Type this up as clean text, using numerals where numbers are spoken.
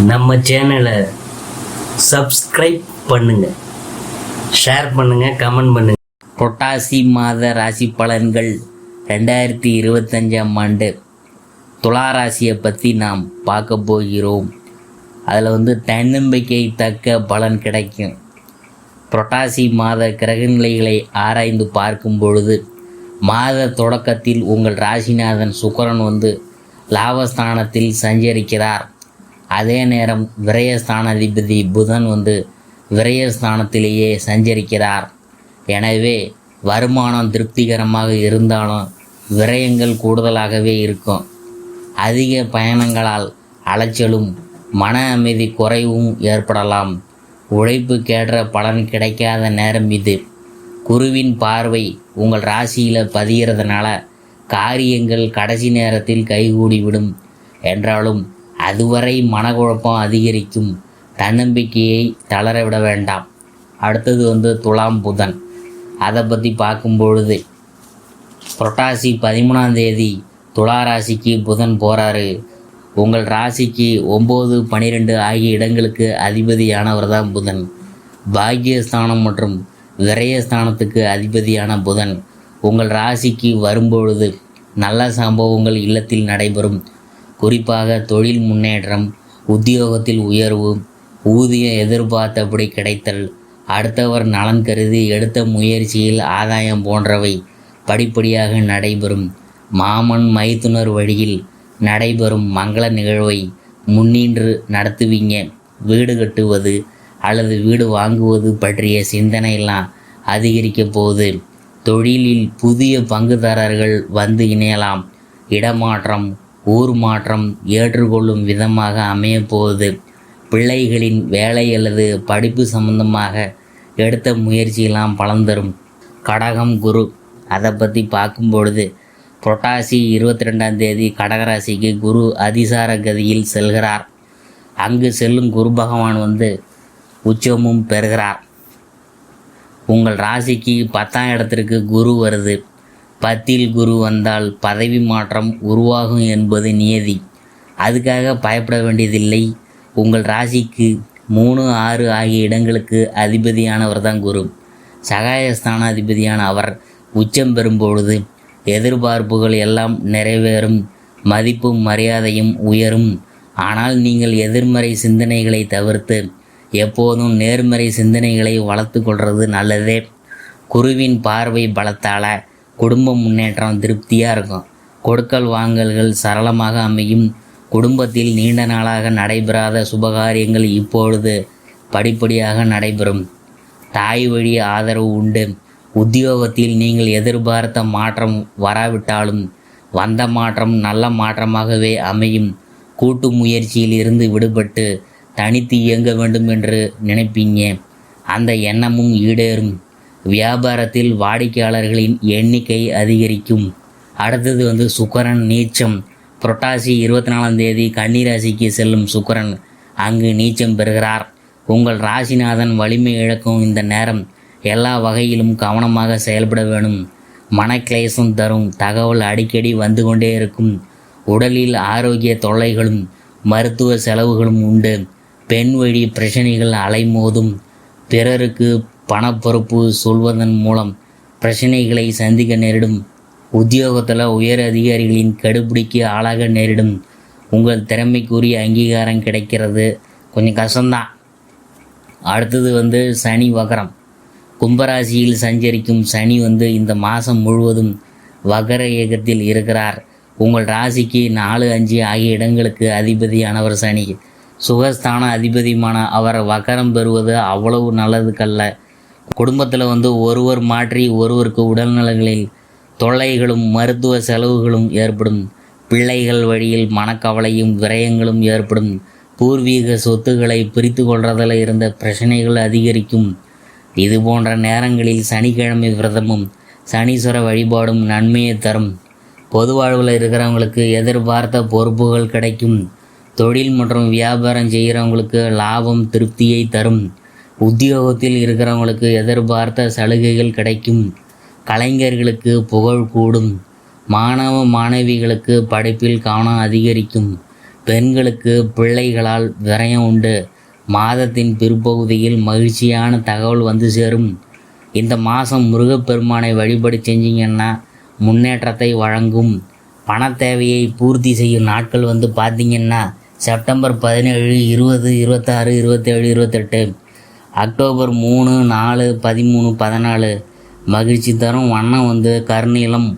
நம்ம சேனலை சப்ஸ்கிரைப் பண்ணுங்கள், ஷேர் பண்ணுங்கள், கமெண்ட் பண்ணுங்கள். புரட்டாசி மாத ராசி பலன்கள் 2025ஆம் ஆண்டு துலா ராசியை பற்றி நாம் பார்க்க போகிறோம். அதில் தன்னம்பிக்கை தக்க பலன் கிடைக்கும். புரட்டாசி மாத கிரகநிலைகளை ஆராய்ந்து பார்க்கும் பொழுது மாத தொடக்கத்தில் உங்கள் ராசிநாதன் சுக்கிரன் லாபஸ்தானத்தில் சஞ்சரிக்கிறார். அதே நேரம் விரயஸ்தானாதிபதி புதன் விரயஸ்தானத்திலேயே சஞ்சரிக்கிறார். எனவே வருமானம் திருப்திகரமாக இருந்தாலும் விரயங்கள் கூடுதலாகவே இருக்கும். அதிக பயணங்களால் அலைச்சலும் மன அமைதி குறைவும் ஏற்படலாம். உழைப்புக்கேற்ற பலன் கிடைக்காத நேரம் இது. குருவின் பார்வை உங்கள் ராசியில் பதிகிறதுனால காரியங்கள் கடைசி நேரத்தில் கைகூடிவிடும். என்றாலும் அதுவரை மனக்குழப்பம் அதிகரிக்கும். தன்னம்பிக்கையை தளரவிட வேண்டாம். அடுத்தது துலாம் புதன். அதை பற்றி பார்க்கும்பொழுது புரட்டாசி 13ஆம் தேதி துலா ராசிக்கு புதன் போகிறாரு. உங்கள் ராசிக்கு 9, 12 ஆகிய இடங்களுக்கு அதிபதியானவர் தான் புதன். பாக்கியஸ்தானம் மற்றும் விரயஸ்தானத்துக்கு அதிபதியான புதன் உங்கள் ராசிக்கு வரும்பொழுது நல்ல சம்பவங்கள் இல்லத்தில் நடைபெறும். குறிப்பாக தொழில் முன்னேற்றம், உத்தியோகத்தில் உயர்வு, ஊதியம் எதிர்பார்த்தபடி கிடைத்தல், அடுத்தவர் நலன் கருதி எடுத்த முயற்சியில் ஆதாயம் போன்றவை படிப்படியாக நடைபெறும். மாமன் மைத்துனர் வழியில் நடைபெறும் மங்கள நிகழ்வை முன்னின்று நடத்துவீங்க. வீடு கட்டுவது அல்லது வீடு வாங்குவது பற்றிய சிந்தனையெல்லாம் அதிகரிக்க போகுது. தொழிலில் புதிய பங்குதாரர்கள் இணையலாம். இடமாற்றம், ஊர் மாற்றம் ஏற்றுக்கொள்ளும் விதமாக அமையப்போகுது. பிள்ளைகளின் வேலை அல்லது படிப்பு சம்பந்தமாக எடுத்த முயற்சியெல்லாம் பலன் தரும். கடகம் குரு. அதை பற்றி பார்க்கும்பொழுது புரட்டாசி 22ஆம் தேதி கடகராசிக்கு குரு அதிசார கதியில் செல்கிறார். அங்கு செல்லும் குரு பகவான் உச்சமும் பெறுகிறார். உங்கள் ராசிக்கு 10ஆம் இடத்திற்கு குரு வருது. 10இல் குரு வந்தால் பதவி மாற்றம் உருவாகும் என்பது நியதி. அதுக்காக பயப்பட வேண்டியதில்லை. உங்கள் ராசிக்கு 3, 6 ஆகிய இடங்களுக்கு அதிபதியானவர் தான் குரு. சகாயஸ்தானாதிபதியான அவர் உச்சம் பெறும்பொழுது எதிர்பார்ப்புகள் எல்லாம் நிறைவேறும். மதிப்பும் மரியாதையும் உயரும். ஆனால் நீங்கள் எதிர்மறை சிந்தனைகளை தவிர்த்து எப்போதும் நேர்மறை சிந்தனைகளை வளர்த்து கொள்வது நல்லதே. குருவின் பார்வை பலத்தால் குடும்ப முன்னேற்றம் திருப்தியாக இருக்கும். கொடுக்கல் வாங்கல்கள் சரளமாக அமையும். குடும்பத்தில் நீண்ட நாளாக நடைபெறாத சுபகாரியங்கள் இப்பொழுது படிப்படியாக நடைபெறும். தாய் வழி ஆதரவு உண்டு. உத்தியோகத்தில் நீங்கள் எதிர்பார்த்த மாற்றம் வராவிட்டாலும் வந்த மாற்றம் நல்ல மாற்றமாகவே அமையும். கூட்டு முயற்சியில் இருந்து விடுபட்டு தனித்து இயங்க வேண்டும் என்று நினைப்பீங்க. அந்த எண்ணமும் ஈடேறும். வாடிக்கையாளர்களின் எண்ணிக்கை அதிகரிக்கும். அடுத்தது சுக்கிரன் நீச்சம். புரட்டாசி 24ஆம் தேதி கன்னிராசிக்கு செல்லும் சுக்கிரன் அங்கு நீச்சம் பெறுகிறார். உங்கள் ராசிநாதன் வலிமை இழக்கும் இந்த நேரம் எல்லா வகையிலும் கவனமாக செயல்பட வேணும். மனக்லேசம் தரும் தகவல் அடிக்கடி கொண்டே இருக்கும். உடலில் ஆரோக்கிய தொல்லைகளும் மருத்துவ செலவுகளும் உண்டு. பெண் வழி பிரச்சனைகள் அலைமோதும். பிறருக்கு பணப்பொறுப்பு சொல்வதன் மூலம் பிரச்சனைகளை சந்திக்க நேரிடும். உத்தியோகத்தில் உயர் அதிகாரிகளின் கடுபிடிக்கு ஆளாக நேரிடும். உங்கள் திறமைக்குரிய அங்கீகாரம் கிடைக்கிறது. கொஞ்சம் கஷ்டம்தான். அடுத்தது சனி வகரம். கும்பராசியில் சஞ்சரிக்கும் சனி இந்த மாதம் முழுவதும் வகர இயக்கத்தில் இருக்கிறார். உங்கள் ராசிக்கு 4, 5 ஆகிய இடங்களுக்கு அதிபதியானவர் சனி. சுகஸ்தான அதிபதியுமான அவர் வகரம் பெறுவது அவ்வளவு நல்லதுக்கல்ல. குடும்பத்தில் ஒருவர் மாற்றி ஒருவருக்கு உடல்நலங்களில் தொல்லைகளும் மருத்துவ செலவுகளும் ஏற்படும். பிள்ளைகள் வழியில் மனக்கவலையும் விரயங்களும் ஏற்படும். பூர்வீக சொத்துக்களை பிரித்து கொள்றதில் இருந்த பிரச்சனைகள் அதிகரிக்கும். இது போன்ற நேரங்களில் சனிக்கிழமை விரதமும் சனீஸ்வர வழிபாடும் நன்மையை தரும். பொது வாழ்வில் இருக்கிறவங்களுக்கு எதிர்பார்த்த பொறுப்புகள் கிடைக்கும். தொழில் மற்றும் வியாபாரம் செய்கிறவங்களுக்கு லாபம் திருப்தியை தரும். உத்தியோகத்தில் இருக்கிறவங்களுக்கு எதிர்பார்த்த சலுகைகள் கிடைக்கும். கலைஞர்களுக்கு புகழ் கூடும். மாணவ மாணவிகளுக்கு படிப்பில் கவனம் அதிகரிக்கும். பெண்களுக்கு பிள்ளைகளால் விரயம் உண்டு. மாதத்தின் பிற்பகுதியில் மகிழ்ச்சியான தகவல் வந்து சேரும். இந்த மாதம் முருகப்பெருமானை வழிபாடு செஞ்சீங்கன்னா முன்னேற்றத்தை வழங்கும். பண தேவையை பூர்த்தி செய்யும் நாட்கள் வந்து பார்த்திங்கன்னா செப்டம்பர் 17, 20, 26, 27, 28, அக்டோபர் 3, 4, 13, 14. மகிழ்ச்சி தரும் வண்ணம் வந்து கருநீலம்.